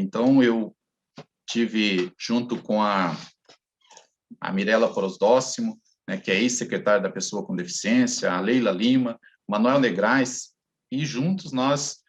Então, eu tive, junto com a Mirella Prosdóximo, né, que é ex-secretária da Pessoa com Deficiência, a Leila Lima, Manuel Negrais, e juntos nós,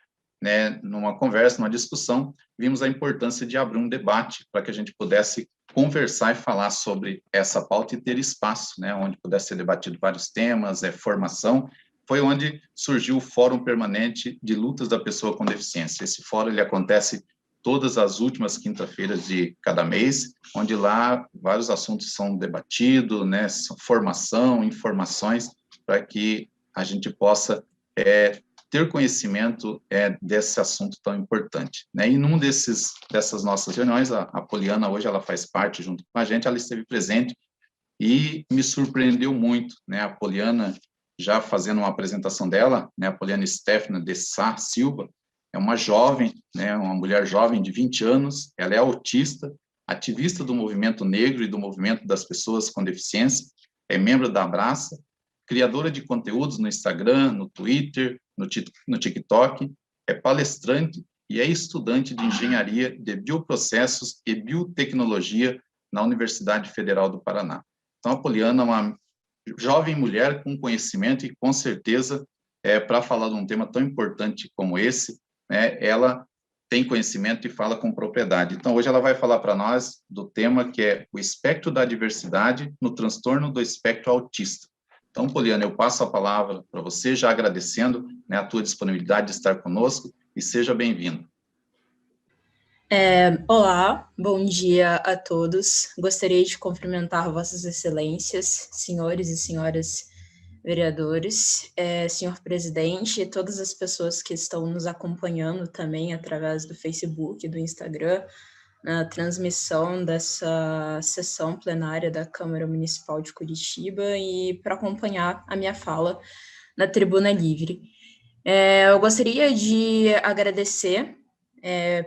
né, numa conversa, numa discussão, vimos a importância de abrir um debate para que a gente pudesse conversar e falar sobre essa pauta e ter espaço, né, onde pudesse ser debatido vários temas, formação. Foi onde surgiu o Fórum Permanente de Lutas da Pessoa com Deficiência. Esse fórum ele acontece todas as últimas quinta-feiras de cada mês, onde lá vários assuntos são debatidos, né, formação, informações, para que a gente possa ter conhecimento desse assunto tão importante, né? E num dessas nossas reuniões, a Poliana hoje ela faz parte junto com a gente, ela esteve presente e me surpreendeu muito, né? A Poliana, já fazendo uma apresentação dela, né? A Poliana Stefana de Sá Silva, é uma jovem, né? Uma mulher jovem de 20 anos, ela é autista, ativista do movimento negro e do movimento das pessoas com deficiência, é membro da Abraça, criadora de conteúdos no Instagram, no Twitter, no TikTok, é palestrante e é estudante de engenharia de bioprocessos e biotecnologia na Universidade Federal do Paraná. Então, a Poliana é uma jovem mulher com conhecimento e, com certeza, para falar de um tema tão importante como esse, né, ela tem conhecimento e fala com propriedade. Então, hoje ela vai falar para nós do tema que é o espectro da diversidade no transtorno do espectro autista. Então, Poliana, eu passo a palavra para você, já agradecendo, né, a tua disponibilidade de estar conosco, e seja bem-vindo. Olá, bom dia a todos. Gostaria de cumprimentar vossas excelências, senhores e senhoras vereadores, senhor presidente e todas as pessoas que estão nos acompanhando também através do Facebook e do Instagram, na transmissão dessa sessão plenária da Câmara Municipal de Curitiba e para acompanhar a minha fala na Tribuna Livre. Eu gostaria de agradecer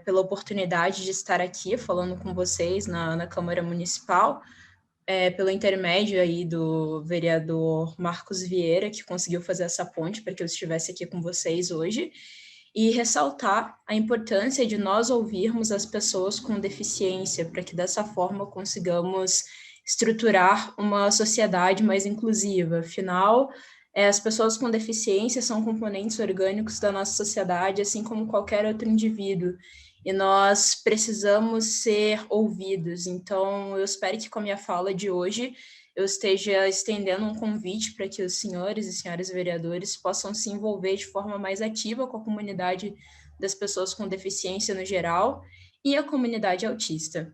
pela oportunidade de estar aqui falando com vocês na Câmara Municipal, pelo intermédio aí do vereador Marcos Vieira, que conseguiu fazer essa ponte para que eu estivesse aqui com vocês hoje, e ressaltar a importância de nós ouvirmos as pessoas com deficiência, para que dessa forma consigamos estruturar uma sociedade mais inclusiva. Afinal, as pessoas com deficiência são componentes orgânicos da nossa sociedade, assim como qualquer outro indivíduo, e nós precisamos ser ouvidos. Então, eu espero que com a minha fala de hoje eu esteja estendendo um convite para que os senhores e senhoras vereadores possam se envolver de forma mais ativa com a comunidade das pessoas com deficiência no geral e a comunidade autista.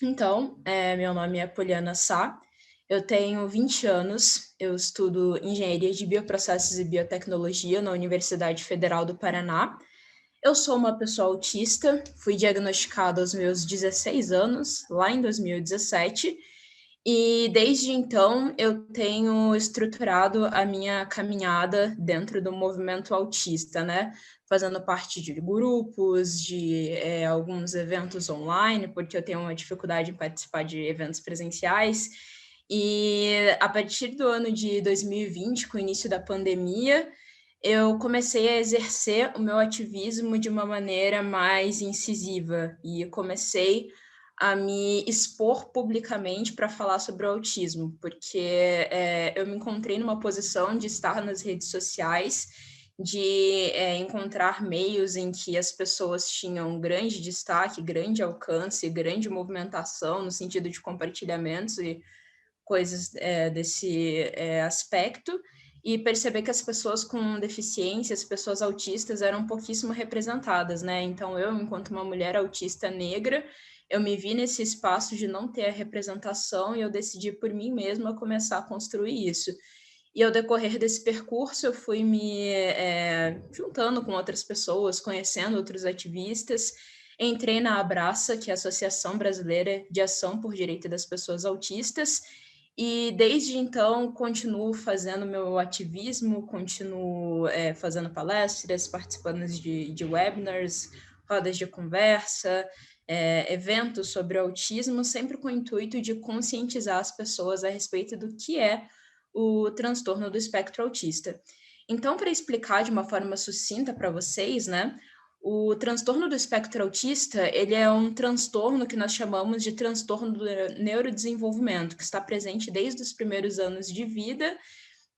Então, meu nome é Poliana Sá, eu tenho 20 anos, eu estudo Engenharia de Bioprocessos e Biotecnologia na Universidade Federal do Paraná. Eu sou uma pessoa autista, fui diagnosticada aos meus 16 anos, lá em 2017, e desde então eu tenho estruturado a minha caminhada dentro do movimento autista, né? Fazendo parte de grupos, de alguns eventos online, porque eu tenho uma dificuldade em participar de eventos presenciais. E a partir do ano de 2020, com o início da pandemia, eu comecei a exercer o meu ativismo de uma maneira mais incisiva e comecei a me expor publicamente para falar sobre o autismo, porque eu me encontrei numa posição de estar nas redes sociais, de encontrar meios em que as pessoas tinham grande destaque, grande alcance, grande movimentação no sentido de compartilhamentos e coisas desse aspecto, e perceber que as pessoas com deficiência, as pessoas autistas eram pouquíssimo representadas, né? Então eu, enquanto uma mulher autista negra, eu me vi nesse espaço de não ter a representação e eu decidi por mim mesma começar a construir isso. E ao decorrer desse percurso, eu fui me juntando com outras pessoas, conhecendo outros ativistas. Entrei na Abraça, que é a Associação Brasileira de Ação por Direito das Pessoas Autistas, e desde então continuo fazendo meu ativismo, continuo fazendo palestras, participando de webinars, rodas de conversa, eventos sobre autismo, sempre com o intuito de conscientizar as pessoas a respeito do que é o transtorno do espectro autista. Então, para explicar de uma forma sucinta para vocês, né, O transtorno do espectro autista, ele é um transtorno que nós chamamos de transtorno do neurodesenvolvimento, que está presente desde os primeiros anos de vida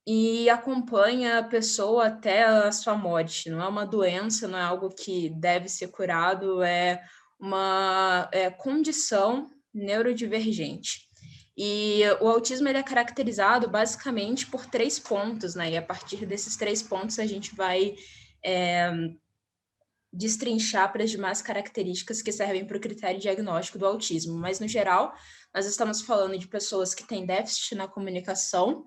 e acompanha a pessoa até a sua morte. Não é uma doença, não é algo que deve ser curado, é uma condição neurodivergente. E o autismo ele é caracterizado basicamente por 3 pontos, né? E a partir desses 3 pontos a gente vai destrinchar para as demais características que servem para o critério diagnóstico do autismo. Mas, no geral, nós estamos falando de pessoas que têm déficit na comunicação,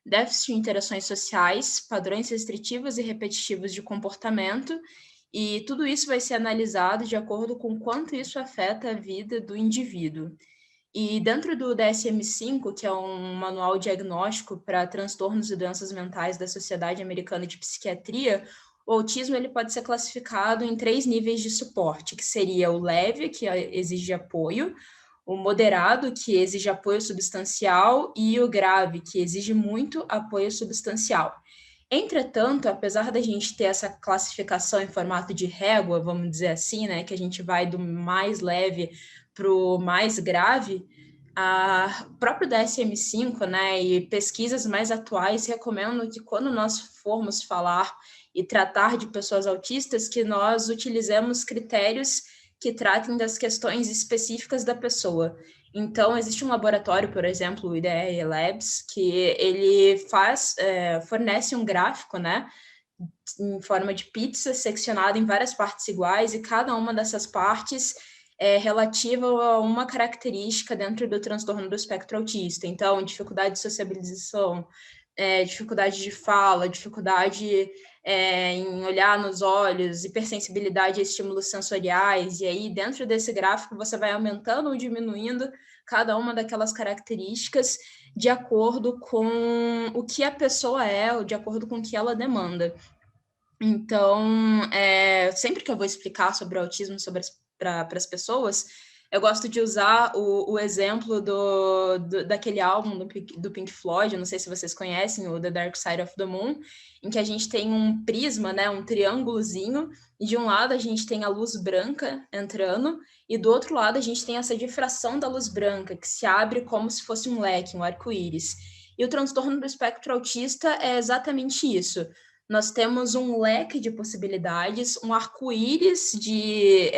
déficit em interações sociais, padrões restritivos e repetitivos de comportamento, e tudo isso vai ser analisado de acordo com quanto isso afeta a vida do indivíduo. E dentro do DSM-5, que é um manual diagnóstico para transtornos e doenças mentais da Sociedade Americana de Psiquiatria, o autismo ele pode ser classificado em 3 níveis de suporte, que seria o leve, que exige apoio, o moderado, que exige apoio substancial, e o grave, que exige muito apoio substancial. Entretanto, apesar da gente ter essa classificação em formato de régua, vamos dizer assim, né, que a gente vai do mais leve para o mais grave, a próprio DSM-5, né, e pesquisas mais atuais recomendam que quando nós formos falar e tratar de pessoas autistas, que nós utilizemos critérios que tratem das questões específicas da pessoa. Então, existe um laboratório, por exemplo, o IDEA Labs, que ele fornece um gráfico, né, em forma de pizza, seccionado em várias partes iguais, e cada uma dessas partes é relativa a uma característica dentro do transtorno do espectro autista. Então, dificuldade de sociabilização, dificuldade de fala, dificuldade em olhar nos olhos, hipersensibilidade a estímulos sensoriais, e aí dentro desse gráfico você vai aumentando ou diminuindo cada uma daquelas características de acordo com o que a pessoa é, ou de acordo com o que ela demanda. Então, sempre que eu vou explicar sobre o autismo para as pessoas, eu gosto de usar o exemplo daquele álbum do Pink Floyd, eu não sei se vocês conhecem, o The Dark Side of the Moon, em que a gente tem um prisma, né, um triângulozinho, e de um lado a gente tem a luz branca entrando, e do outro lado a gente tem essa difração da luz branca, que se abre como se fosse um leque, um arco-íris. E o transtorno do espectro autista é exatamente isso. Nós temos um leque de possibilidades, um arco-íris de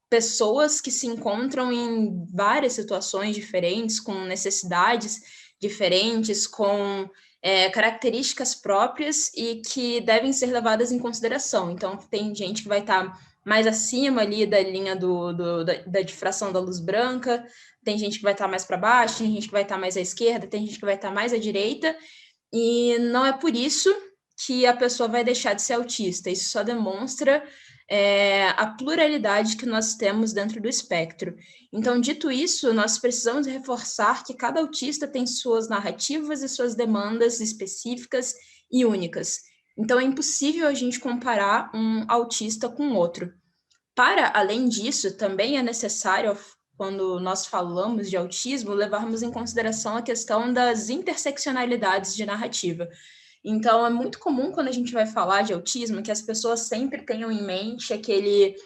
pessoas que se encontram em várias situações diferentes, com necessidades diferentes, com características próprias e que devem ser levadas em consideração. Então, tem gente que vai estar mais acima ali da linha da difração da luz branca, tem gente que vai estar mais para baixo, tem gente que vai estar mais à esquerda, tem gente que vai estar mais à direita, e não é por isso que a pessoa vai deixar de ser autista. Isso só demonstra a pluralidade que nós temos dentro do espectro. Então, dito isso, nós precisamos reforçar que cada autista tem suas narrativas e suas demandas específicas e únicas. Então, é impossível a gente comparar um autista com outro. Para além disso, também é necessário, quando nós falamos de autismo, levarmos em consideração a questão das interseccionalidades de narrativa. Então, é muito comum quando a gente vai falar de autismo que as pessoas sempre tenham em mente aquele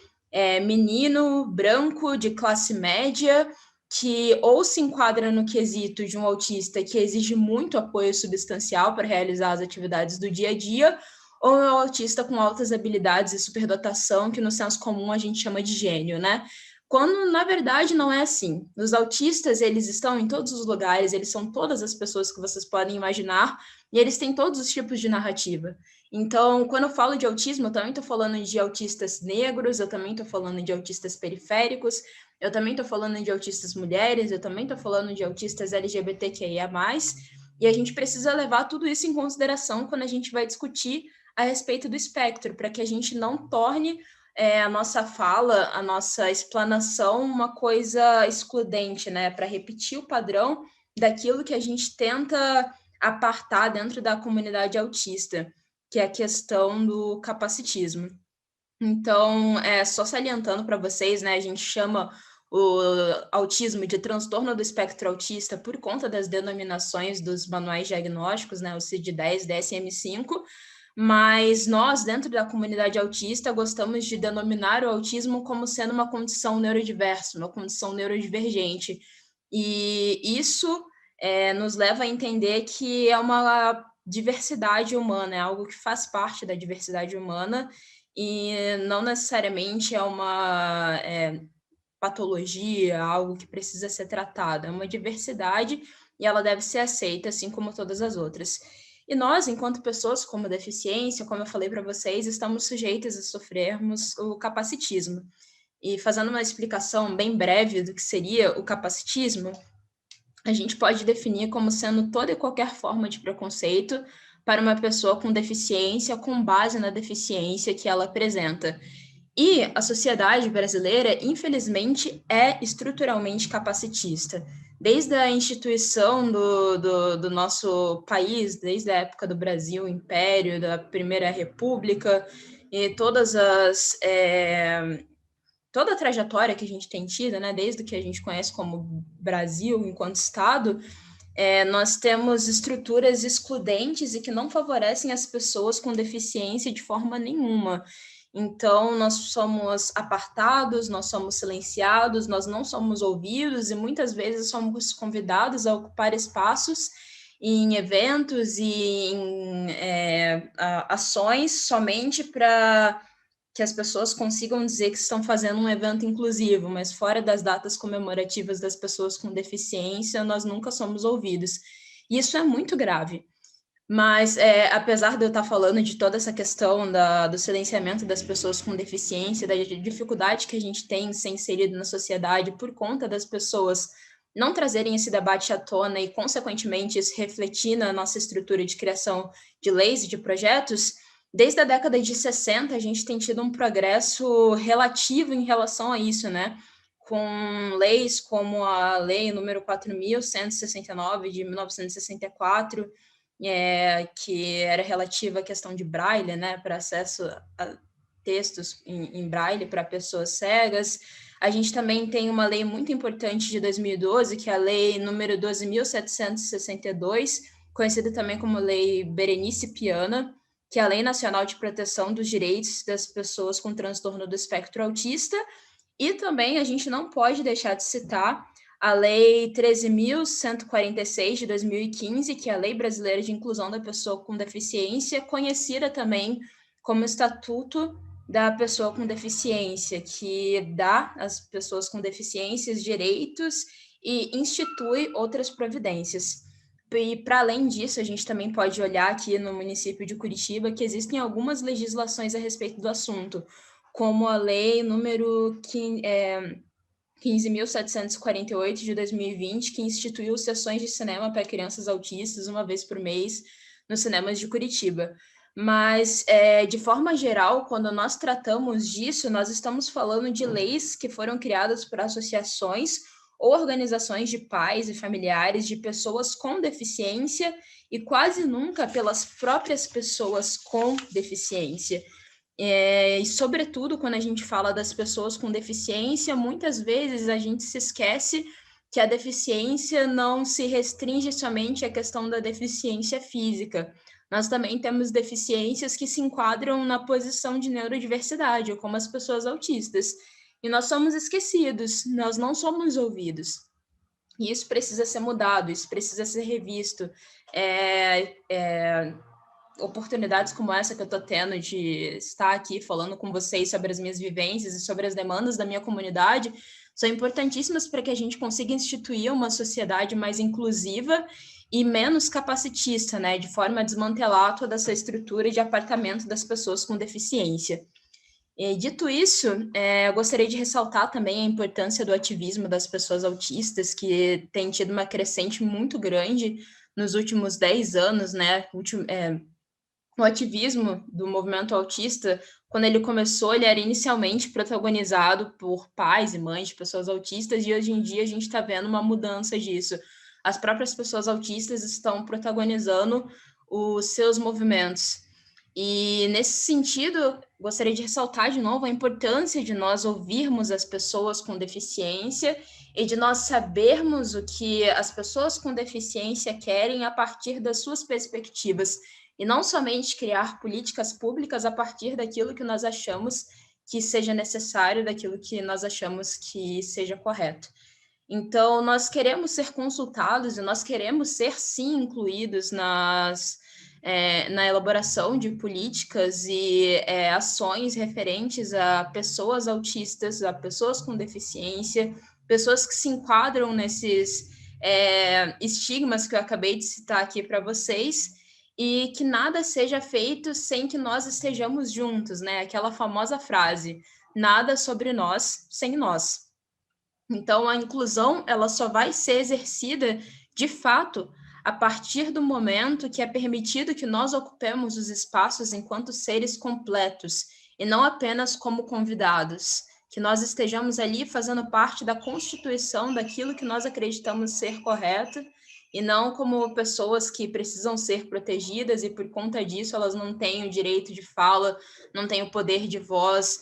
menino branco de classe média que ou se enquadra no quesito de um autista que exige muito apoio substancial para realizar as atividades do dia a dia, ou é um autista com altas habilidades e superdotação, que no senso comum a gente chama de gênio, né? Quando, na verdade, não é assim. Os autistas, eles estão em todos os lugares, eles são todas as pessoas que vocês podem imaginar, e eles têm todos os tipos de narrativa. Então, quando eu falo de autismo, eu também estou falando de autistas negros, eu também estou falando de autistas periféricos, eu também estou falando de autistas mulheres, eu também estou falando de autistas LGBTQIA+, e a gente precisa levar tudo isso em consideração quando a gente vai discutir a respeito do espectro, para que a gente não torne a nossa fala, a nossa explanação uma coisa excludente, né? Para repetir o padrão daquilo que a gente tenta apartar dentro da comunidade autista, que é a questão do capacitismo. Então, só salientando para vocês, né? A gente chama o autismo de transtorno do espectro autista por conta das denominações dos manuais diagnósticos, né? O CID-10, DSM-5, mas nós, dentro da comunidade autista, gostamos de denominar o autismo como sendo uma condição neurodiversa, uma condição neurodivergente. E isso nos leva a entender que é uma diversidade humana, é algo que faz parte da diversidade humana e não necessariamente é uma patologia, algo que precisa ser tratado. É uma diversidade e ela deve ser aceita, assim como todas as outras. E nós, enquanto pessoas com deficiência, como eu falei para vocês, estamos sujeitos a sofrermos o capacitismo. E fazendo uma explicação bem breve do que seria o capacitismo, a gente pode definir como sendo toda e qualquer forma de preconceito para uma pessoa com deficiência com base na deficiência que ela apresenta. E a sociedade brasileira, infelizmente, é estruturalmente capacitista. Desde a instituição do nosso país, desde a época do Brasil, Império, da Primeira República, e toda a trajetória que a gente tem tido, né, desde o que a gente conhece como Brasil enquanto Estado, nós temos estruturas excludentes e que não favorecem as pessoas com deficiência de forma nenhuma. Então, nós somos apartados, nós somos silenciados, nós não somos ouvidos e muitas vezes somos convidados a ocupar espaços em eventos e em ações somente para que as pessoas consigam dizer que estão fazendo um evento inclusivo, mas fora das datas comemorativas das pessoas com deficiência, nós nunca somos ouvidos. E isso é muito grave. Mas, apesar de eu estar falando de toda essa questão do silenciamento das pessoas com deficiência, da dificuldade que a gente tem em ser inserido na sociedade por conta das pessoas não trazerem esse debate à tona e, consequentemente, isso refletir na nossa estrutura de criação de leis e de projetos, desde a década de 60, a gente tem tido um progresso relativo em relação a isso, né? Com leis como a Lei número 4.169, de 1964, que era relativa à questão de braille, né, para acesso a textos em braille para pessoas cegas. A gente também tem uma lei muito importante de 2012, que é a Lei número 12.762, conhecida também como Lei Berenice Piana, que é a Lei Nacional de Proteção dos Direitos das Pessoas com Transtorno do Espectro Autista. E também a gente não pode deixar de citar a Lei 13.146, de 2015, que é a Lei Brasileira de Inclusão da Pessoa com Deficiência, conhecida também como Estatuto da Pessoa com Deficiência, que dá às pessoas com deficiências direitos e institui outras providências. E, para além disso, a gente também pode olhar aqui no município de Curitiba que existem algumas legislações a respeito do assunto, como a Lei número 15.748, de 2020, que instituiu sessões de cinema para crianças autistas uma vez por mês nos cinemas de Curitiba. Mas, de forma geral, quando nós tratamos disso, nós estamos falando de leis que foram criadas por associações ou organizações de pais e familiares de pessoas com deficiência e quase nunca pelas próprias pessoas com deficiência. E, sobretudo, quando a gente fala das pessoas com deficiência, muitas vezes a gente se esquece que a deficiência não se restringe somente à questão da deficiência física. Nós também temos deficiências que se enquadram na posição de neurodiversidade, como as pessoas autistas. E nós somos esquecidos, nós não somos ouvidos. E isso precisa ser mudado, isso precisa ser revisto. Oportunidades como essa que eu estou tendo de estar aqui falando com vocês sobre as minhas vivências e sobre as demandas da minha comunidade são importantíssimas para que a gente consiga instituir uma sociedade mais inclusiva e menos capacitista, né, de forma a desmantelar toda essa estrutura de apartamento das pessoas com deficiência. E, dito isso, eu gostaria de ressaltar também a importância do ativismo das pessoas autistas, que tem tido uma crescente muito grande nos últimos 10 anos, né, o ativismo do movimento autista, quando ele começou, ele era inicialmente protagonizado por pais e mães de pessoas autistas, e hoje em dia a gente está vendo uma mudança disso. As próprias pessoas autistas estão protagonizando os seus movimentos. E, nesse sentido, gostaria de ressaltar de novo a importância de nós ouvirmos as pessoas com deficiência e de nós sabermos o que as pessoas com deficiência querem a partir das suas perspectivas, e não somente criar políticas públicas a partir daquilo que nós achamos que seja necessário, daquilo que nós achamos que seja correto. Então, nós queremos ser consultados e nós queremos ser, sim, incluídos na elaboração de políticas e ações referentes a pessoas autistas, a pessoas com deficiência, pessoas que se enquadram nesses estigmas que eu acabei de citar aqui para vocês, e que nada seja feito sem que nós estejamos juntos, né? Aquela famosa frase, nada sobre nós sem nós. Então, a inclusão, ela só vai ser exercida, de fato, a partir do momento que é permitido que nós ocupemos os espaços enquanto seres completos, e não apenas como convidados, que nós estejamos ali fazendo parte da constituição daquilo que nós acreditamos ser correto, e não como pessoas que precisam ser protegidas, e por conta disso elas não têm o direito de fala, não têm o poder de voz,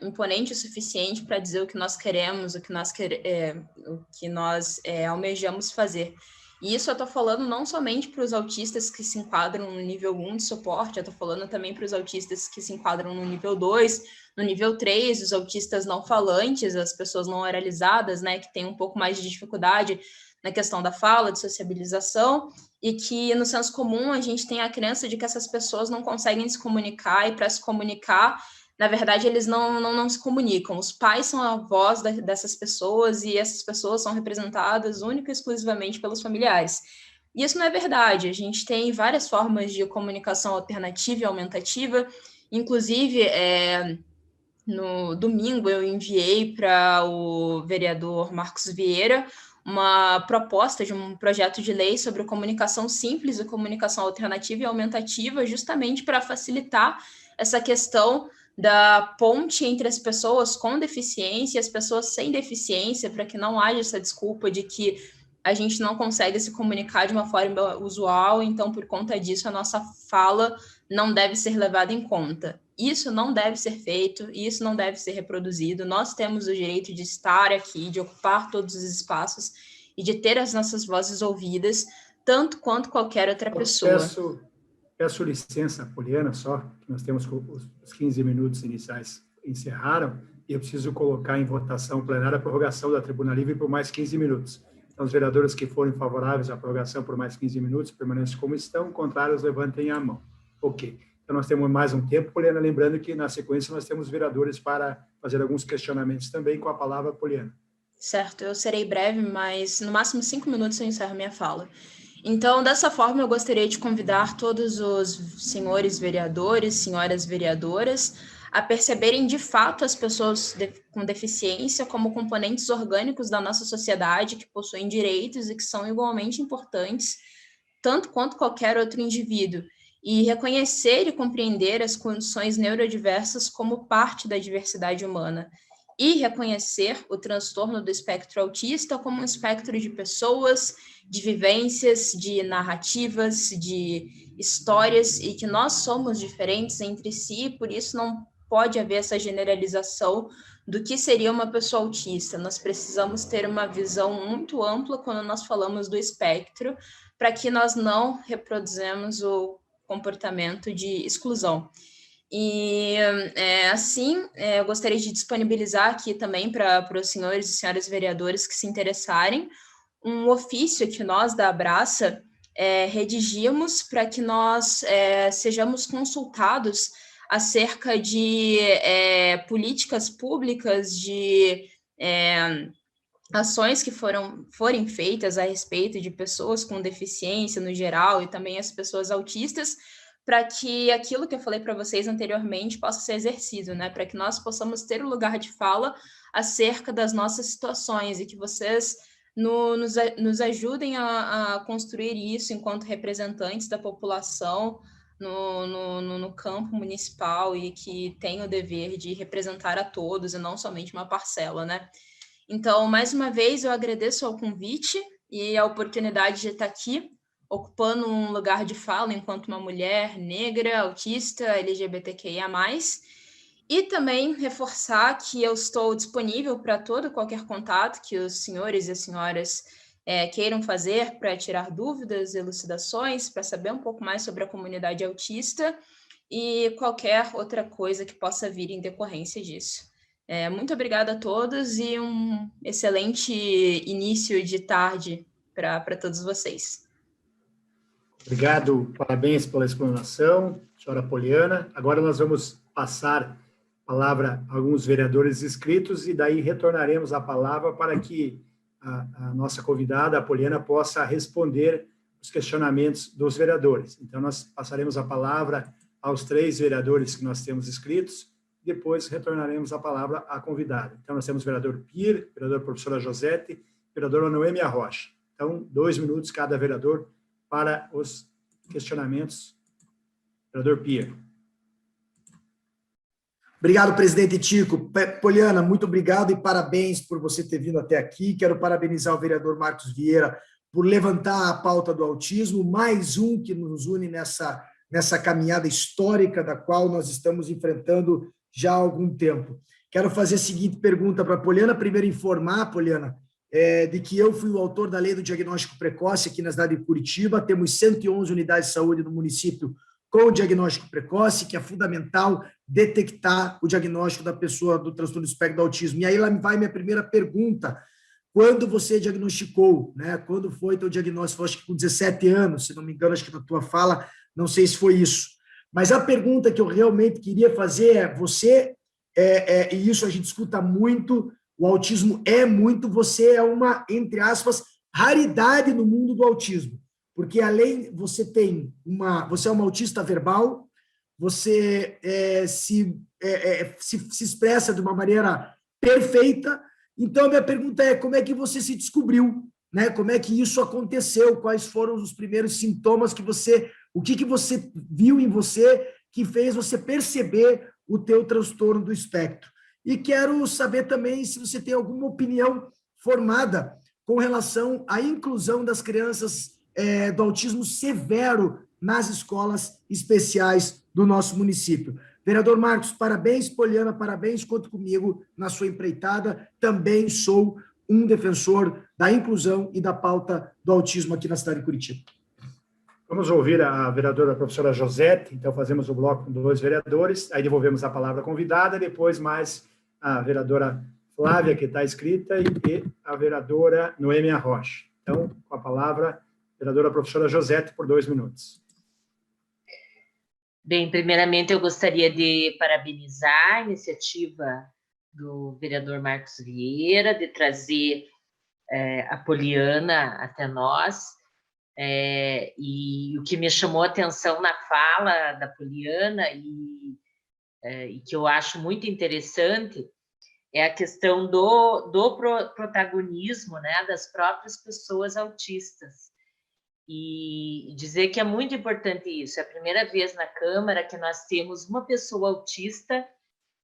imponente o suficiente para dizer o que nós queremos, o que nós almejamos fazer. E isso eu estou falando não somente para os autistas que se enquadram no nível 1 de suporte, eu estou falando também para os autistas que se enquadram no nível 2, no nível 3, os autistas não falantes, as pessoas não oralizadas, né, que têm um pouco mais de dificuldade na questão da fala, de sociabilização, e que no senso comum a gente tem a crença de que essas pessoas não conseguem se comunicar, e para se comunicar, na verdade, eles não se comunicam. Os pais são a voz dessas pessoas e essas pessoas são representadas única e exclusivamente pelos familiares. E isso não é verdade. A gente tem várias formas de comunicação alternativa e aumentativa. Inclusive, no domingo, eu enviei para o vereador Marcos Vieira uma proposta de um projeto de lei sobre comunicação simples e comunicação alternativa e aumentativa, justamente para facilitar essa questão da ponte entre as pessoas com deficiência e as pessoas sem deficiência, para que não haja essa desculpa de que a gente não consegue se comunicar de uma forma usual, então, por conta disso, a nossa fala não deve ser levada em conta. Isso não deve ser feito, isso não deve ser reproduzido. Nós temos o direito de estar aqui, de ocupar todos os espaços e de ter as nossas vozes ouvidas, tanto quanto qualquer outra pessoa. Peço licença, Poliana, só, que nós temos os 15 minutos iniciais encerraram, e eu preciso colocar em votação plenária a prorrogação da tribuna livre por mais 15 minutos. Então, os vereadores que forem favoráveis à prorrogação por mais 15 minutos, permaneçam como estão, contrários, levantem a mão. Ok. Então, nós temos mais um tempo, Poliana, lembrando que, na sequência, nós temos vereadores para fazer alguns questionamentos também, com a palavra, Poliana. Certo, eu serei breve, mas no máximo 5 minutos eu encerro minha fala. Então, dessa forma, eu gostaria de convidar todos os senhores vereadores, senhoras vereadoras, a perceberem de fato as pessoas com deficiência como componentes orgânicos da nossa sociedade, que possuem direitos e que são igualmente importantes, tanto quanto qualquer outro indivíduo, e reconhecer e compreender as condições neurodiversas como parte da diversidade humana, e reconhecer o transtorno do espectro autista como um espectro de pessoas, de vivências, de narrativas, de histórias, e que nós somos diferentes entre si, e por isso não pode haver essa generalização do que seria uma pessoa autista. Nós precisamos ter uma visão muito ampla quando nós falamos do espectro, para que nós não reproduzamos o comportamento de exclusão. E, eu gostaria de disponibilizar aqui também para os senhores e senhoras vereadores que se interessarem, um ofício que nós, da Abraça, redigimos para que nós sejamos consultados acerca de políticas públicas, de ações que forem feitas a respeito de pessoas com deficiência no geral e também as pessoas autistas, para que aquilo que eu falei para vocês anteriormente possa ser exercido, né? Para que nós possamos ter um lugar de fala acerca das nossas situações e que vocês nos ajudem a construir isso enquanto representantes da população no campo municipal e que tem o dever de representar a todos e não somente uma parcela, né? Então, mais uma vez, eu agradeço ao convite e a oportunidade de estar aqui, ocupando um lugar de fala enquanto uma mulher negra, autista, LGBTQIA+, e também reforçar que eu estou disponível para todo e qualquer contato que os senhores e as senhoras queiram fazer para tirar dúvidas, elucidações, para saber um pouco mais sobre a comunidade autista e qualquer outra coisa que possa vir em decorrência disso. Muito obrigada a todos e um excelente início de tarde para todos vocês. Obrigado, parabéns pela explanação, senhora Poliana. Agora nós vamos passar a palavra a alguns vereadores inscritos e daí retornaremos a palavra para que a nossa convidada, a Poliana, possa responder os questionamentos dos vereadores. Então, nós passaremos a palavra aos 3 vereadores que nós temos inscritos, depois retornaremos a palavra à convidada. Então, nós temos o vereador Pierre, vereador professora Josete, vereadora Noêmia Rocha. Então, 2 minutos cada vereador para os questionamentos. Vereador Pierre. Obrigado, presidente Tico. Poliana, muito obrigado e parabéns por você ter vindo até aqui. Quero parabenizar o vereador Marcos Vieira por levantar a pauta do autismo, mais um que nos une nessa caminhada histórica da qual nós estamos enfrentando já há algum tempo. Quero fazer a seguinte pergunta para a Poliana. Primeiro, informar, Poliana, de que eu fui o autor da lei do diagnóstico precoce aqui na cidade de Curitiba. Temos 111 unidades de saúde no município com o diagnóstico precoce, que é fundamental detectar o diagnóstico da pessoa do transtorno do espectro do autismo. E aí lá vai minha primeira pergunta. Quando você diagnosticou, né? Quando foi teu diagnóstico? Acho que com 17 anos, se não me engano, acho que na tua fala, não sei se foi isso. Mas a pergunta que eu realmente queria fazer é, você, e isso a gente escuta muito, o autismo você é uma, entre aspas, raridade no mundo do autismo. Porque além, você é uma autista verbal, você se expressa de uma maneira perfeita. Então, a minha pergunta é, como é que você se descobriu? Né? Como é que isso aconteceu? Quais foram os primeiros sintomas o que você viu em você que fez você perceber o teu transtorno do espectro? E quero saber também se você tem alguma opinião formada com relação à inclusão das crianças do autismo severo nas escolas especiais do nosso município. Vereador Marcos, parabéns. Poliana, parabéns. Conte comigo na sua empreitada. Também sou um defensor da inclusão e da pauta do autismo aqui na cidade de Curitiba. Vamos ouvir a vereadora professora Josete. Então, fazemos o bloco com 2 vereadores, aí devolvemos a palavra à convidada, depois mais a vereadora Flávia, que está escrita, e a vereadora Noêmia Rocha. Então, com a palavra, vereadora professora Josete, por 2 minutos. Bem, primeiramente eu gostaria de parabenizar a iniciativa do vereador Marcos Vieira de trazer a Poliana até nós, e o que me chamou a atenção na fala da Poliana e que eu acho muito interessante é a questão do protagonismo, né, das próprias pessoas autistas. E dizer que é muito importante isso. É a primeira vez na Câmara que nós temos uma pessoa autista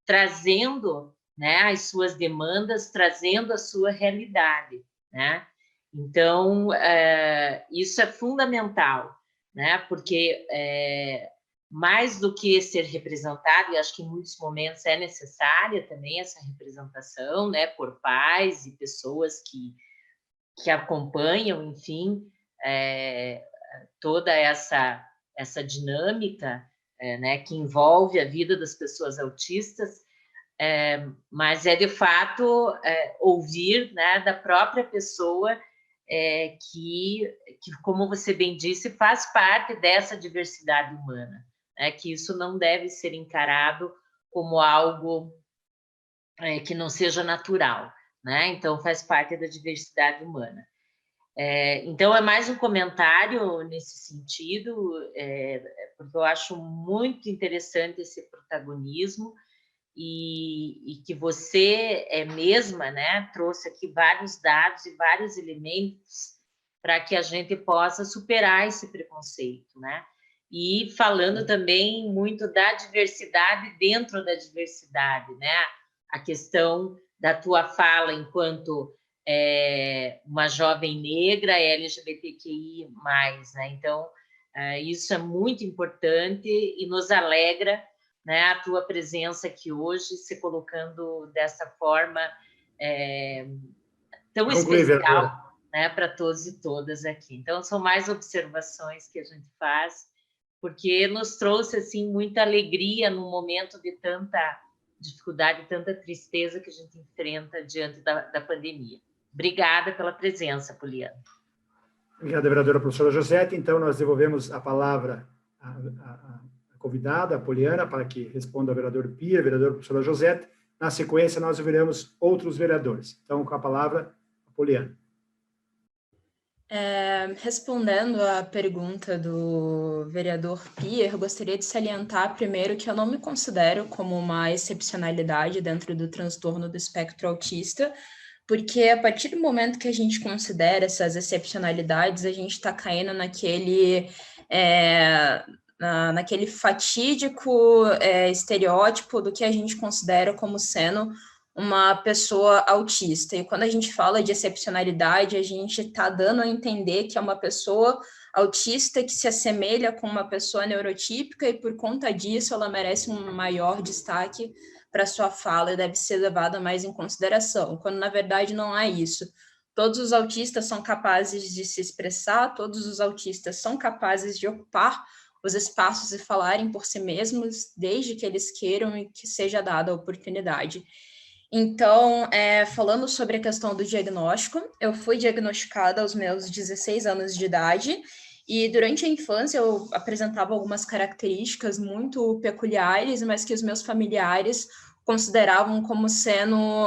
trazendo, né, as suas demandas, trazendo a sua realidade, né? Então, isso é fundamental, né? Porque mais do que ser representado, e acho que em muitos momentos é necessária também essa representação, né, por pais e pessoas que acompanham, enfim, toda essa dinâmica, né, que envolve a vida das pessoas autistas, mas de fato ouvir, né, da própria pessoa que, como você bem disse, faz parte dessa diversidade humana, né, que isso não deve ser encarado como algo que não seja natural, né? Então faz parte da diversidade humana. Então, é mais um comentário nesse sentido, porque eu acho muito interessante esse protagonismo e que você mesma, né, trouxe aqui vários dados e vários elementos para que a gente possa superar esse preconceito, né? E falando também muito da diversidade dentro da diversidade, né? A questão da tua fala enquanto uma jovem negra, LGBTQI+, né? Então, isso é muito importante e nos alegra, né, a tua presença aqui hoje, se colocando dessa forma tão especial, né, para todos e todas aqui. Então, são mais observações que a gente faz, porque nos trouxe assim muita alegria num momento de tanta dificuldade, tanta tristeza que a gente enfrenta diante da pandemia. Obrigada pela presença, Poliana. Obrigado, vereadora professora Josete. Então, nós devolvemos a palavra à convidada, a Poliana, para que responda ao vereador Pia, a vereadora professora Josete. Na sequência, nós ouviremos outros vereadores. Então, com a palavra, a Poliana. Respondendo à pergunta do vereador Pier, gostaria de salientar primeiro que eu não me considero como uma excepcionalidade dentro do transtorno do espectro autista, porque a partir do momento que a gente considera essas excepcionalidades, a gente está caindo naquele fatídico estereótipo do que a gente considera como sendo uma pessoa autista. E quando a gente fala de excepcionalidade, a gente está dando a entender que é uma pessoa autista que se assemelha com uma pessoa neurotípica e, por conta disso, ela merece um maior destaque para sua fala e deve ser levada mais em consideração, quando, na verdade, não é isso. Todos os autistas são capazes de se expressar, todos os autistas são capazes de ocupar os espaços e falarem por si mesmos, desde que eles queiram e que seja dada a oportunidade. Então, falando sobre a questão do diagnóstico, eu fui diagnosticada aos meus 16 anos de idade e durante a infância eu apresentava algumas características muito peculiares, mas que os meus familiares consideravam como sendo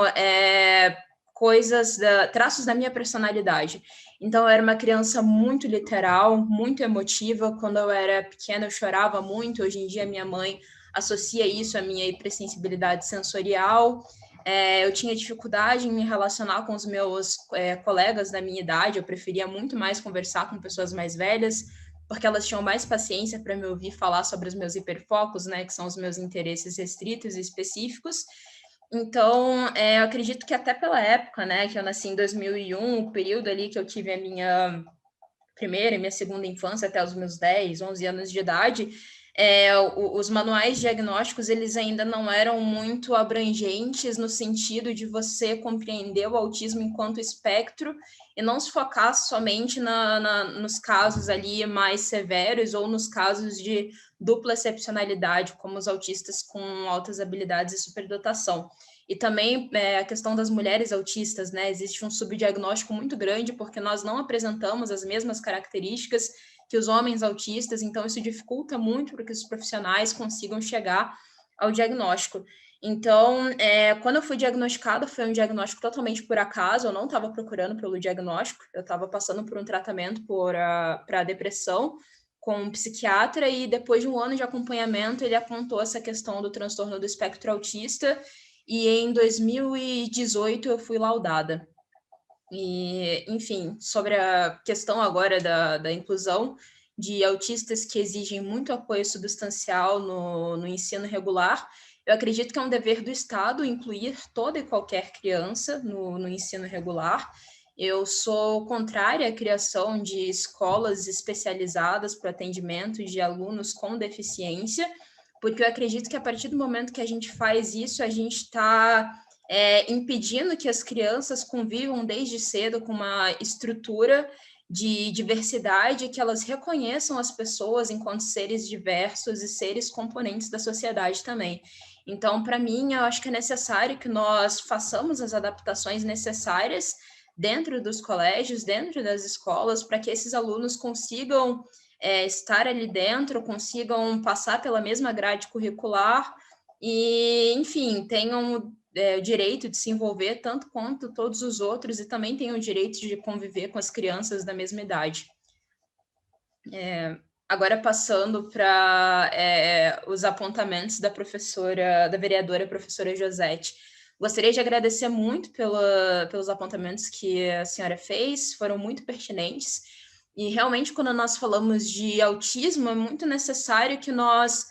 traços da minha personalidade. Então, eu era uma criança muito literal, muito emotiva. Quando eu era pequena, eu chorava muito. Hoje em dia, minha mãe associa isso à minha hipersensibilidade sensorial. Eu tinha dificuldade em me relacionar com os meus colegas da minha idade, eu preferia muito mais conversar com pessoas mais velhas, porque elas tinham mais paciência para me ouvir falar sobre os meus hiperfocos, né, que são os meus interesses restritos e específicos. Então, eu acredito que até pela época, né, que eu nasci em 2001, o período ali que eu tive a minha primeira e minha segunda infância, até os meus 10, 11 anos de idade, os manuais diagnósticos, eles ainda não eram muito abrangentes no sentido de você compreender o autismo enquanto espectro e não se focar somente nos casos ali mais severos ou nos casos de dupla excepcionalidade, como os autistas com altas habilidades e superdotação. E também a questão das mulheres autistas, né? Existe um subdiagnóstico muito grande porque nós não apresentamos as mesmas características que os homens autistas, então isso dificulta muito para que os profissionais consigam chegar ao diagnóstico. Então, quando eu fui diagnosticada, foi um diagnóstico totalmente por acaso, eu não estava procurando pelo diagnóstico, eu estava passando por um tratamento para depressão com um psiquiatra e depois de um ano de acompanhamento, ele apontou essa questão do transtorno do espectro autista e em 2018 eu fui laudada. E, enfim, sobre a questão agora da inclusão de autistas que exigem muito apoio substancial no ensino regular, eu acredito que é um dever do Estado incluir toda e qualquer criança no ensino regular. Eu sou contrária à criação de escolas especializadas para atendimento de alunos com deficiência, porque eu acredito que a partir do momento que a gente faz isso, a gente está impedindo que as crianças convivam desde cedo com uma estrutura de diversidade, que elas reconheçam as pessoas enquanto seres diversos e seres componentes da sociedade também. Então, para mim, eu acho que é necessário que nós façamos as adaptações necessárias dentro dos colégios, dentro das escolas, para que esses alunos consigam estar ali dentro, consigam passar pela mesma grade curricular e, enfim, tenham o direito de se envolver tanto quanto todos os outros e também tenham o direito de conviver com as crianças da mesma idade. Agora, passando para os apontamentos da vereadora professora Josete. Gostaria de agradecer muito pelos apontamentos que a senhora fez, foram muito pertinentes. E realmente, quando nós falamos de autismo, é muito necessário que nós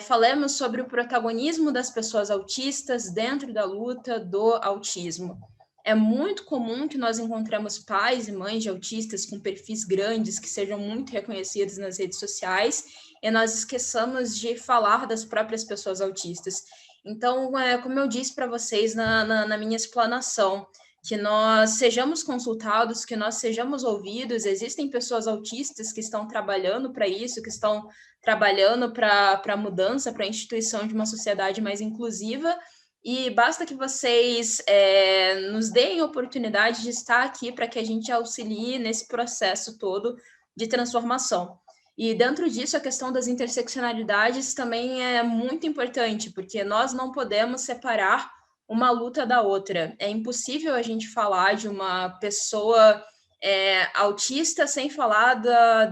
falemos sobre o protagonismo das pessoas autistas dentro da luta do autismo. É muito comum que nós encontremos pais e mães de autistas com perfis grandes, que sejam muito reconhecidos nas redes sociais, e nós esqueçamos de falar das próprias pessoas autistas. Então, como eu disse para vocês na minha explanação, que nós sejamos consultados, que nós sejamos ouvidos. Existem pessoas autistas que estão trabalhando para isso, que estão trabalhando para a mudança, para a instituição de uma sociedade mais inclusiva, e basta que vocês nos deem a oportunidade de estar aqui para que a gente auxilie nesse processo todo de transformação. E dentro disso, a questão das interseccionalidades também é muito importante, porque nós não podemos separar uma luta da outra. É impossível a gente falar de uma pessoa autista sem falar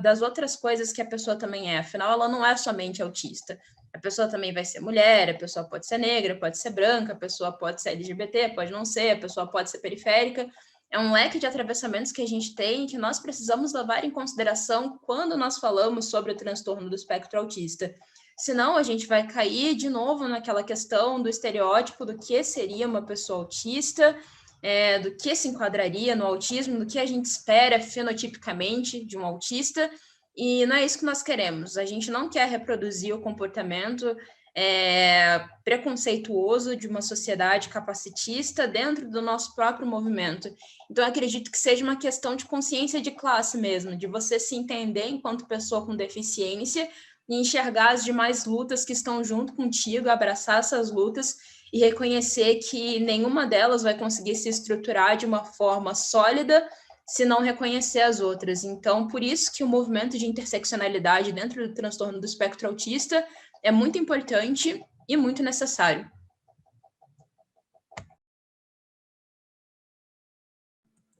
das outras coisas que a pessoa também é. Afinal, ela não é somente autista. A pessoa também vai ser mulher, a pessoa pode ser negra, pode ser branca, a pessoa pode ser LGBT, pode não ser, a pessoa pode ser periférica. É um leque de atravessamentos que a gente tem que nós precisamos levar em consideração quando nós falamos sobre o transtorno do espectro autista. Senão, a gente vai cair de novo naquela questão do estereótipo do que seria uma pessoa autista, do que se enquadraria no autismo, do que a gente espera fenotipicamente de um autista, e não é isso que nós queremos. A gente não quer reproduzir o comportamento preconceituoso de uma sociedade capacitista dentro do nosso próprio movimento. Então, eu acredito que seja uma questão de consciência de classe mesmo, de você se entender enquanto pessoa com deficiência e enxergar as demais lutas que estão junto contigo, abraçar essas lutas e reconhecer que nenhuma delas vai conseguir se estruturar de uma forma sólida se não reconhecer as outras. Então, por isso que o movimento de interseccionalidade dentro do transtorno do espectro autista é muito importante e muito necessário.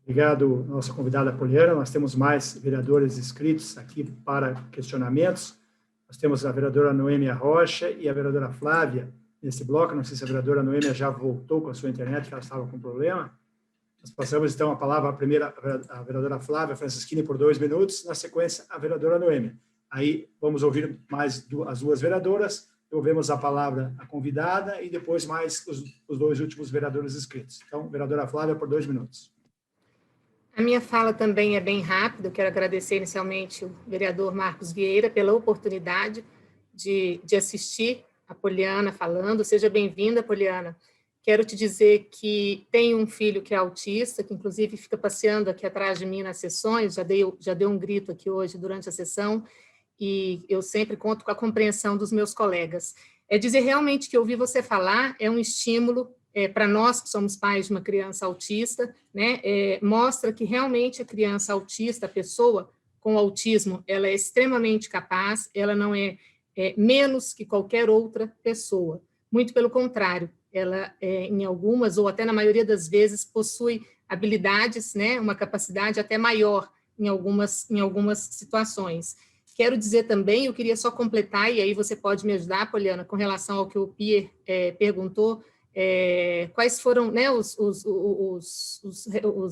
Obrigado, nossa convidada Poliana. Nós temos mais vereadores inscritos aqui para questionamentos. Nós temos a vereadora Noêmia Rocha e a vereadora Flávia nesse bloco. Não sei se a vereadora Noêmia já voltou com a sua internet, que ela estava com problema. Nós passamos, então, a palavra à vereadora Flávia Francisquini por 2 minutos, na sequência, a vereadora Noêmia. Aí, vamos ouvir mais as duas vereadoras, ouvimos a palavra à convidada e depois mais os 2 últimos vereadores inscritos. Então, vereadora Flávia, por 2 minutos. A minha fala também é bem rápida. Eu quero agradecer inicialmente o vereador Marcos Vieira pela oportunidade de assistir a Poliana falando. Seja bem-vinda, Poliana. Quero te dizer que tenho um filho que é autista, que inclusive fica passeando aqui atrás de mim nas sessões, já deu um grito aqui hoje durante a sessão, e eu sempre conto com a compreensão dos meus colegas. É dizer realmente que ouvir você falar é um estímulo para nós que somos pais de uma criança autista, né? Mostra que realmente a criança autista, a pessoa com autismo, ela é extremamente capaz, ela não é menos que qualquer outra pessoa. Muito pelo contrário, ela, em algumas, ou até na maioria das vezes, possui habilidades, né? Uma capacidade até maior em algumas situações. Quero dizer também, eu queria só completar, e aí você pode me ajudar, Poliana, com relação ao que o Pierre perguntou, quais foram, né, os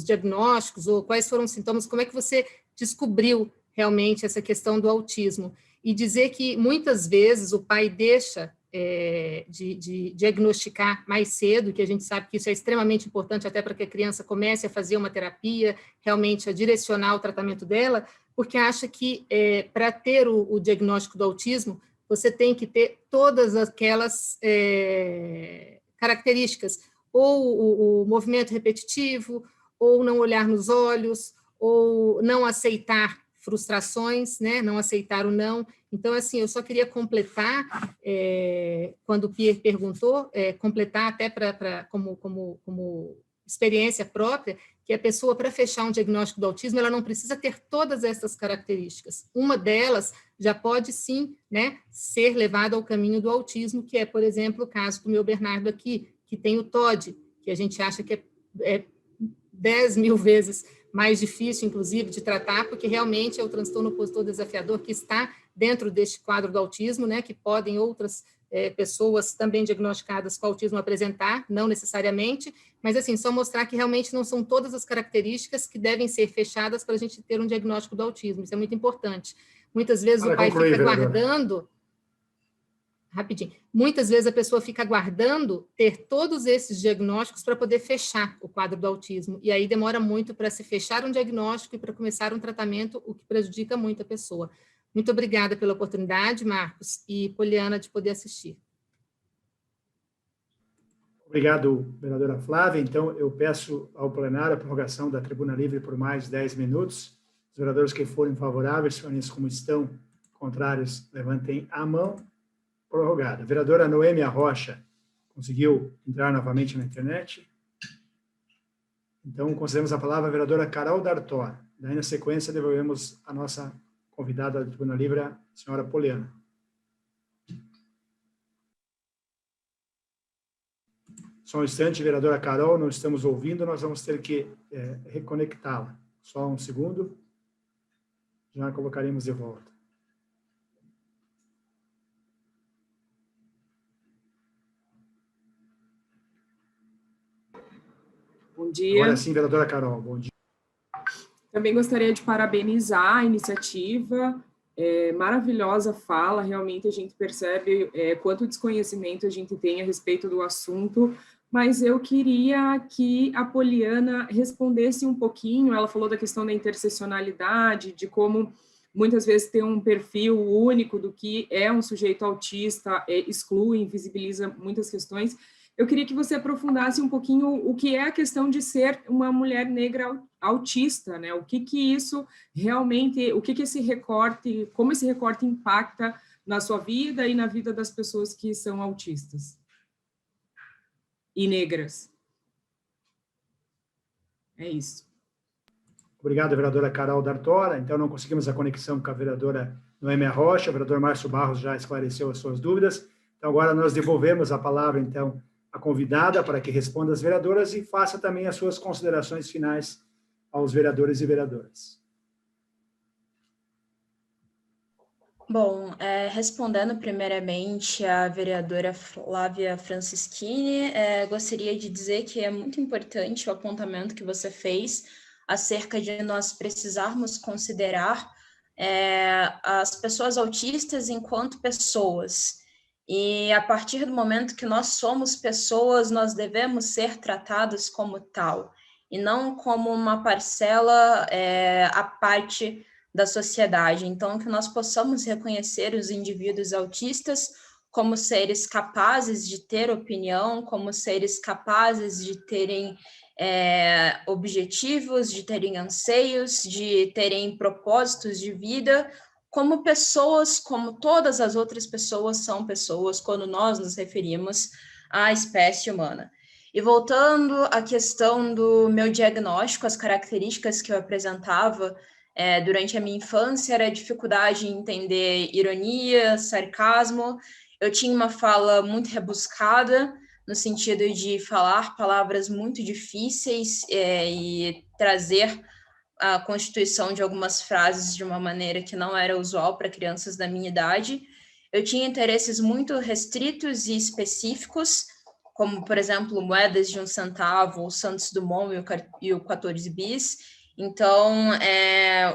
diagnósticos, ou quais foram os sintomas, como é que você descobriu realmente essa questão do autismo? E dizer que, muitas vezes, o pai deixa de diagnosticar mais cedo, que a gente sabe que isso é extremamente importante até para que a criança comece a fazer uma terapia, realmente a direcionar o tratamento dela, porque acha que para ter o diagnóstico do autismo, você tem que ter todas aquelas características, ou o movimento repetitivo, ou não olhar nos olhos, ou não aceitar frustrações, né? Não aceitar o não. Então, assim, eu só queria completar, quando o Pierre perguntou, completar até como experiência própria, que a pessoa, para fechar um diagnóstico do autismo, ela não precisa ter todas essas características. Uma delas já pode, sim, né, ser levada ao caminho do autismo, que é, por exemplo, o caso do meu Bernardo aqui, que tem o TOD, que a gente acha que é 10 mil vezes mais difícil, inclusive, de tratar, porque realmente é o transtorno opositor desafiador que está dentro deste quadro do autismo, né, que podem outras pessoas também diagnosticadas com autismo apresentar, não necessariamente, mas assim, só mostrar que realmente não são todas as características que devem ser fechadas para a gente ter um diagnóstico do autismo, isso é muito importante. Muitas vezes o pai fica aguardando, rapidinho, muitas vezes a pessoa fica aguardando ter todos esses diagnósticos para poder fechar o quadro do autismo, e aí demora muito para se fechar um diagnóstico e para começar um tratamento, o que prejudica muito a pessoa. Muito obrigada pela oportunidade, Marcos, e Poliana, de poder assistir. Obrigado, vereadora Flávia. Então, eu peço ao plenário a prorrogação da tribuna livre por mais 10 minutos. Os vereadores que forem favoráveis, permaneçam como estão, contrários, levantem a mão. Prorrogada. Vereadora Noêmia Rocha, conseguiu entrar novamente na internet? Então, concedemos a palavra à vereadora Carol D'Artor. Daí, na sequência, devolvemos a nossa convidada da tribuna livre, a senhora Poliana. Só um instante, vereadora Carol, não estamos ouvindo, nós vamos ter que reconectá-la. Só um segundo, já colocaremos de volta. Bom dia. Agora sim, vereadora Carol, bom dia. Também gostaria de parabenizar a iniciativa, maravilhosa fala, realmente a gente percebe quanto desconhecimento a gente tem a respeito do assunto, mas eu queria que a Poliana respondesse um pouquinho, ela falou da questão da interseccionalidade, de como muitas vezes ter um perfil único do que é um sujeito autista, exclui, invisibiliza muitas questões. Eu queria que você aprofundasse um pouquinho o que é a questão de ser uma mulher negra autista, né? O que isso realmente, o que esse recorte, como esse recorte impacta na sua vida e na vida das pessoas que são autistas e negras. É isso. Obrigado, vereadora Carol D'Artora. Então, não conseguimos a conexão com a vereadora Noêmia Rocha, o vereador Márcio Barros já esclareceu as suas dúvidas. Então, agora nós devolvemos a palavra, então, à convidada para que responda às vereadoras e faça também as suas considerações finais aos vereadores e vereadoras. Bom, respondendo primeiramente à vereadora Flávia Francischini, gostaria de dizer que é muito importante o apontamento que você fez acerca de nós precisarmos considerar as pessoas autistas enquanto pessoas. E a partir do momento que nós somos pessoas, nós devemos ser tratados como tal, e não como uma parcela à parte da sociedade. Então, que nós possamos reconhecer os indivíduos autistas como seres capazes de ter opinião, como seres capazes de terem objetivos, de terem anseios, de terem propósitos de vida, como pessoas, como todas as outras pessoas são pessoas, quando nós nos referimos à espécie humana. E voltando à questão do meu diagnóstico, as características que eu apresentava durante a minha infância era a dificuldade em entender ironia, sarcasmo. Eu tinha uma fala muito rebuscada, no sentido de falar palavras muito difíceis e trazer a constituição de algumas frases de uma maneira que não era usual para crianças da minha idade. Eu tinha interesses muito restritos e específicos, como, por exemplo, moedas de 1 centavo, o Santos Dumont e o 14 bis. Então,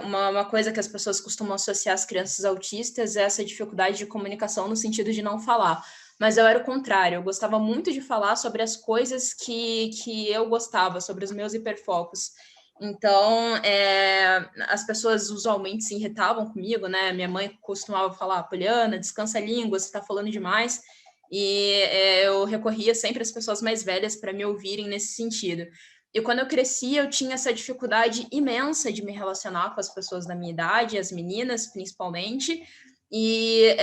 uma coisa que as pessoas costumam associar às crianças autistas é essa dificuldade de comunicação no sentido de não falar. Mas eu era o contrário, eu gostava muito de falar sobre as coisas que eu gostava, sobre os meus hiperfocos. Então, as pessoas usualmente se irritavam comigo, né? Minha mãe costumava falar, Poliana, descansa a língua, você está falando demais. E eu recorria sempre às pessoas mais velhas para me ouvirem nesse sentido. E quando eu cresci, eu tinha essa dificuldade imensa de me relacionar com as pessoas da minha idade, as meninas principalmente, e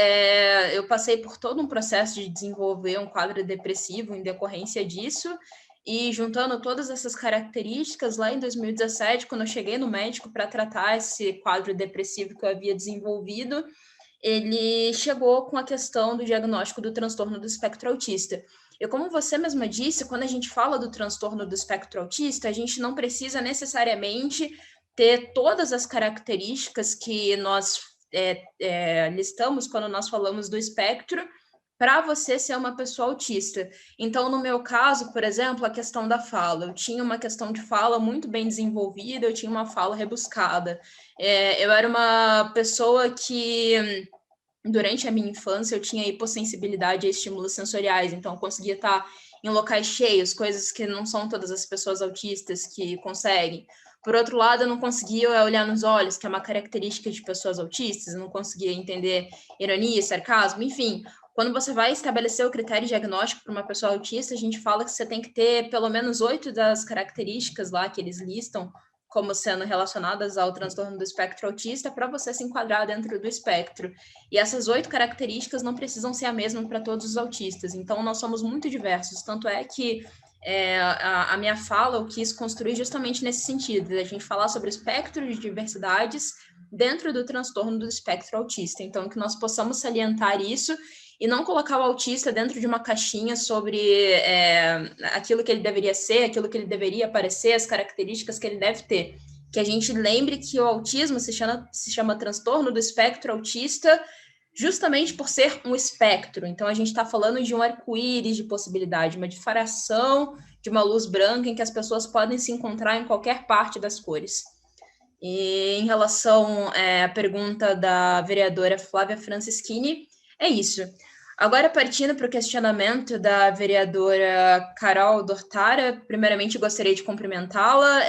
eu passei por todo um processo de desenvolver um quadro depressivo em decorrência disso, e juntando todas essas características, lá em 2017, quando eu cheguei no médico para tratar esse quadro depressivo que eu havia desenvolvido, ele chegou com a questão do diagnóstico do transtorno do espectro autista. E como você mesma disse, quando a gente fala do transtorno do espectro autista, a gente não precisa necessariamente ter todas as características que nós listamos quando nós falamos do espectro para você ser uma pessoa autista. Então, no meu caso, por exemplo, a questão da fala. Eu tinha uma questão de fala muito bem desenvolvida, eu tinha uma fala rebuscada. Eu era uma pessoa que, durante a minha infância, eu tinha hipossensibilidade a estímulos sensoriais, então eu conseguia estar em locais cheios, coisas que não são todas as pessoas autistas que conseguem. Por outro lado, eu não conseguia olhar nos olhos, que é uma característica de pessoas autistas, eu não conseguia entender ironia, sarcasmo, enfim. Quando você vai estabelecer o critério diagnóstico para uma pessoa autista, a gente fala que você tem que ter pelo menos 8 das características lá que eles listam como sendo relacionadas ao transtorno do espectro autista para você se enquadrar dentro do espectro. E essas 8 características não precisam ser a mesma para todos os autistas. Então, nós somos muito diversos. Tanto é que a minha fala eu quis construir justamente nesse sentido, de a gente falar sobre o espectro de diversidades dentro do transtorno do espectro autista. Então, que nós possamos salientar isso e não colocar o autista dentro de uma caixinha sobre aquilo que ele deveria ser, aquilo que ele deveria parecer, as características que ele deve ter. Que a gente lembre que o autismo se chama transtorno do espectro autista justamente por ser um espectro. Então, a gente está falando de um arco-íris de possibilidade, uma difração de uma luz branca em que as pessoas podem se encontrar em qualquer parte das cores. E em relação à pergunta da vereadora Flávia Francischini, é isso. Agora, partindo para o questionamento da vereadora Carol Dortara, primeiramente gostaria de cumprimentá-la.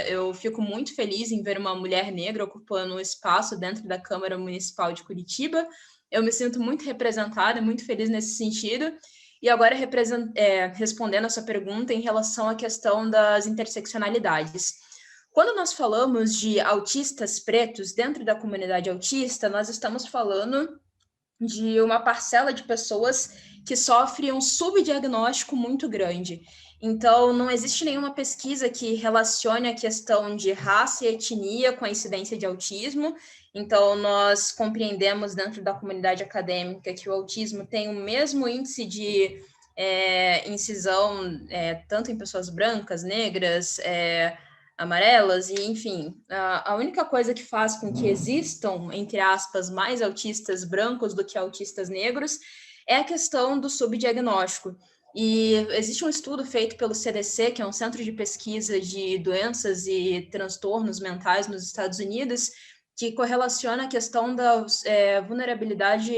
Eu fico muito feliz em ver uma mulher negra ocupando um espaço dentro da Câmara Municipal de Curitiba. Eu me sinto muito representada e muito feliz nesse sentido. E agora, respondendo a sua pergunta em relação à questão das interseccionalidades. Quando nós falamos de autistas pretos dentro da comunidade autista, nós estamos falando de uma parcela de pessoas que sofrem um subdiagnóstico muito grande. Então, não existe nenhuma pesquisa que relacione a questão de raça e etnia com a incidência de autismo. Então, nós compreendemos dentro da comunidade acadêmica que o autismo tem o mesmo índice de incisão, tanto em pessoas brancas, negras, amarelas, e enfim, a única coisa que faz com que existam, entre aspas, mais autistas brancos do que autistas negros é a questão do subdiagnóstico. E existe um estudo feito pelo CDC, que é um centro de pesquisa de doenças e transtornos mentais nos Estados Unidos, que correlaciona a questão da vulnerabilidade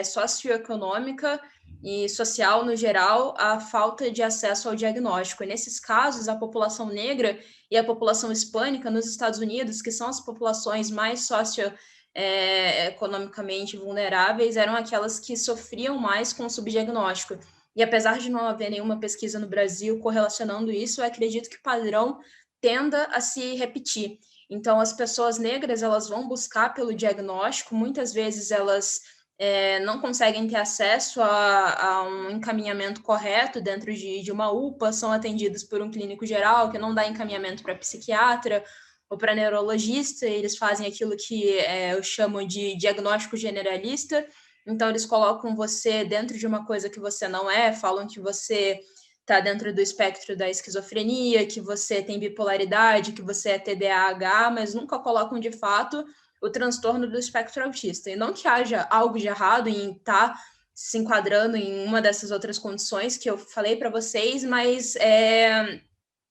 socioeconômica e social no geral à falta de acesso ao diagnóstico. E nesses casos, a população negra e a população hispânica nos Estados Unidos, que são as populações mais socioeconomicamente vulneráveis, eram aquelas que sofriam mais com o subdiagnóstico. E apesar de não haver nenhuma pesquisa no Brasil correlacionando isso, eu acredito que o padrão tenda a se repetir. Então, as pessoas negras, elas vão buscar pelo diagnóstico, muitas vezes elas não conseguem ter acesso a um encaminhamento correto dentro de uma UPA, são atendidos por um clínico geral que não dá encaminhamento para psiquiatra ou para neurologista, e eles fazem aquilo que eu chamo de diagnóstico generalista. Então, eles colocam você dentro de uma coisa que você não é, falam que você está dentro do espectro da esquizofrenia, que você tem bipolaridade, que você é TDAH, mas nunca colocam de fato o transtorno do espectro autista. E não que haja algo de errado em estar se enquadrando em uma dessas outras condições que eu falei para vocês, mas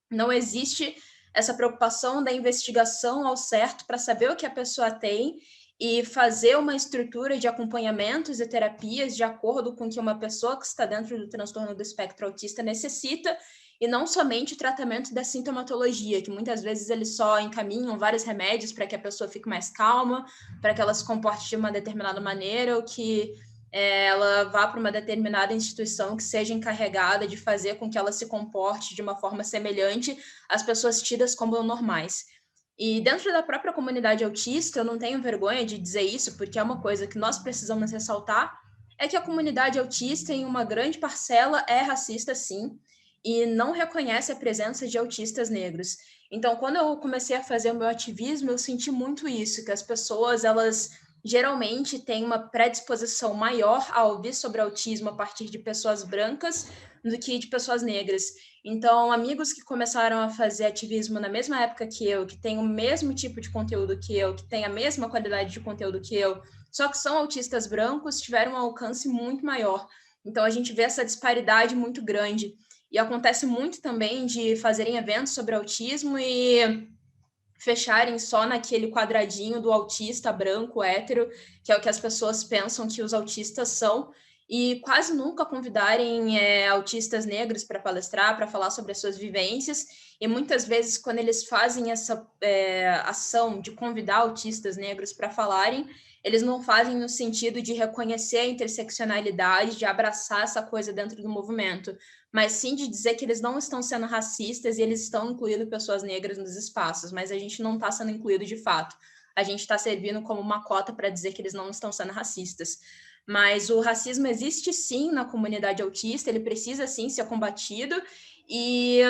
não existe essa preocupação da investigação ao certo para saber o que a pessoa tem e fazer uma estrutura de acompanhamentos e terapias de acordo com o que uma pessoa que está dentro do transtorno do espectro autista necessita, e não somente o tratamento da sintomatologia, que muitas vezes eles só encaminham vários remédios para que a pessoa fique mais calma, para que ela se comporte de uma determinada maneira, ou que ela vá para uma determinada instituição que seja encarregada de fazer com que ela se comporte de uma forma semelhante às pessoas tidas como normais. E dentro da própria comunidade autista, eu não tenho vergonha de dizer isso, porque é uma coisa que nós precisamos ressaltar, é que a comunidade autista, em uma grande parcela, é racista, sim, e não reconhece a presença de autistas negros. Então, quando eu comecei a fazer o meu ativismo, eu senti muito isso, que as pessoas, elas geralmente têm uma predisposição maior a ouvir sobre autismo a partir de pessoas brancas do que de pessoas negras. Então, amigos que começaram a fazer ativismo na mesma época que eu, que têm o mesmo tipo de conteúdo que eu, que têm a mesma qualidade de conteúdo que eu, só que são autistas brancos, tiveram um alcance muito maior. Então, a gente vê essa disparidade muito grande. E acontece muito também de fazerem eventos sobre autismo e fecharem só naquele quadradinho do autista branco, hétero, que é o que as pessoas pensam que os autistas são, e quase nunca convidarem autistas negros para palestrar, para falar sobre as suas vivências, e muitas vezes quando eles fazem essa ação de convidar autistas negros para falarem, eles não fazem no sentido de reconhecer a interseccionalidade, de abraçar essa coisa dentro do movimento, mas sim de dizer que eles não estão sendo racistas e eles estão incluindo pessoas negras nos espaços, mas a gente não está sendo incluído de fato. A gente está servindo como uma cota para dizer que eles não estão sendo racistas. Mas o racismo existe sim na comunidade autista, ele precisa sim ser combatido, e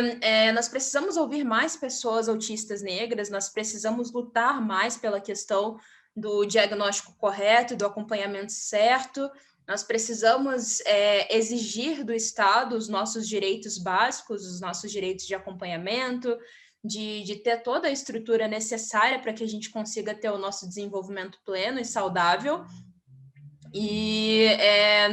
nós precisamos ouvir mais pessoas autistas negras, nós precisamos lutar mais pela questão do diagnóstico correto, do acompanhamento certo, nós precisamos exigir do Estado os nossos direitos básicos, os nossos direitos de acompanhamento, de ter toda a estrutura necessária para que a gente consiga ter o nosso desenvolvimento pleno e saudável, e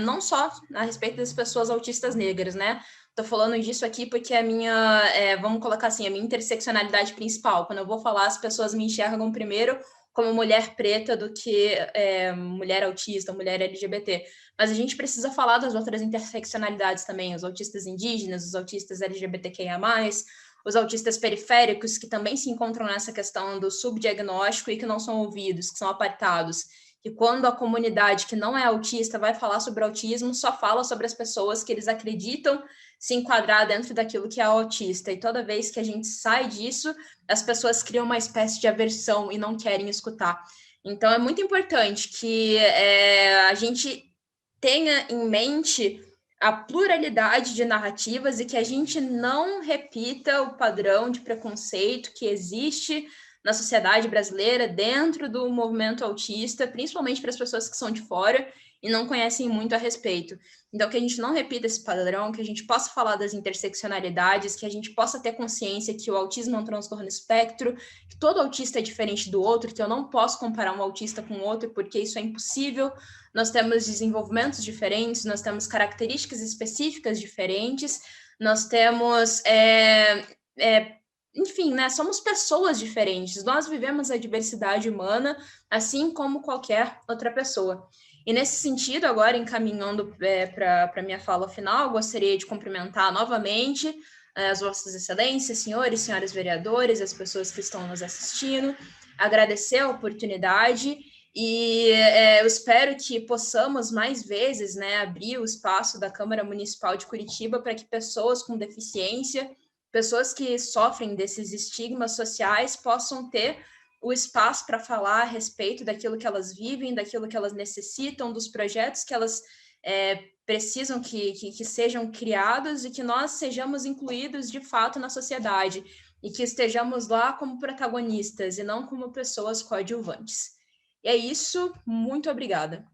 não só a respeito das pessoas autistas negras, né? Estou falando disso aqui porque a minha, vamos colocar assim, a minha interseccionalidade principal. Quando eu vou falar, as pessoas me enxergam primeiro como mulher preta do que mulher autista, mulher LGBT. Mas a gente precisa falar das outras interseccionalidades também, os autistas indígenas, os autistas LGBTQIA+, os autistas periféricos, que também se encontram nessa questão do subdiagnóstico e que não são ouvidos, que são apartados. E quando a comunidade que não é autista vai falar sobre autismo, só fala sobre as pessoas que eles acreditam se enquadrar dentro daquilo que é autista. E toda vez que a gente sai disso, as pessoas criam uma espécie de aversão e não querem escutar. Então, é muito importante que a gente tenha em mente a pluralidade de narrativas e que a gente não repita o padrão de preconceito que existe na sociedade brasileira, dentro do movimento autista, principalmente para as pessoas que são de fora e não conhecem muito a respeito. Então, que a gente não repita esse padrão, que a gente possa falar das interseccionalidades, que a gente possa ter consciência que o autismo é um transtorno espectro, que todo autista é diferente do outro, que eu não posso comparar um autista com outro, porque isso é impossível. Nós temos desenvolvimentos diferentes, nós temos características específicas diferentes, nós temos... enfim, né, somos pessoas diferentes, nós vivemos a diversidade humana, assim como qualquer outra pessoa. E nesse sentido, agora encaminhando para a minha fala final, gostaria de cumprimentar novamente as vossas excelências, senhores e senhoras vereadores, as pessoas que estão nos assistindo, agradecer a oportunidade e eu espero que possamos mais vezes, né, abrir o espaço da Câmara Municipal de Curitiba para que pessoas com deficiência, pessoas que sofrem desses estigmas sociais possam ter o espaço para falar a respeito daquilo que elas vivem, daquilo que elas necessitam, dos projetos que elas precisam que sejam criados e que nós sejamos incluídos de fato na sociedade e que estejamos lá como protagonistas e não como pessoas coadjuvantes. E é isso, muito obrigada.